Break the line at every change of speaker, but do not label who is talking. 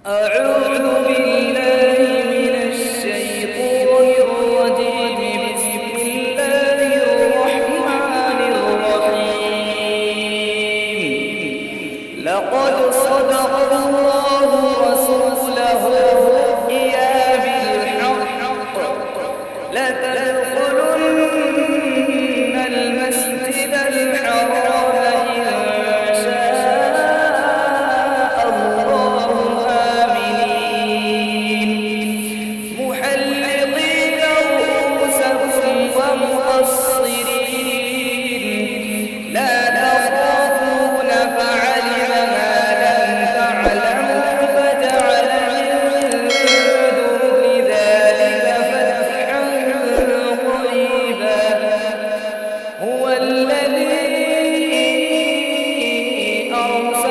أعوذ بالله من الشيطان الرجيم. بسم الله الرحمن الرحيم. لقد صدق الله رسوله الرؤيا بالحق لتدخلن المسجد الحرام إن شاء الله آمنين محلقين رؤوسكم ومقصرين لا تخافون فعلم ما لم تعلموا فجعل من دون ذلك فتحا قريبا. هو الذي أرسل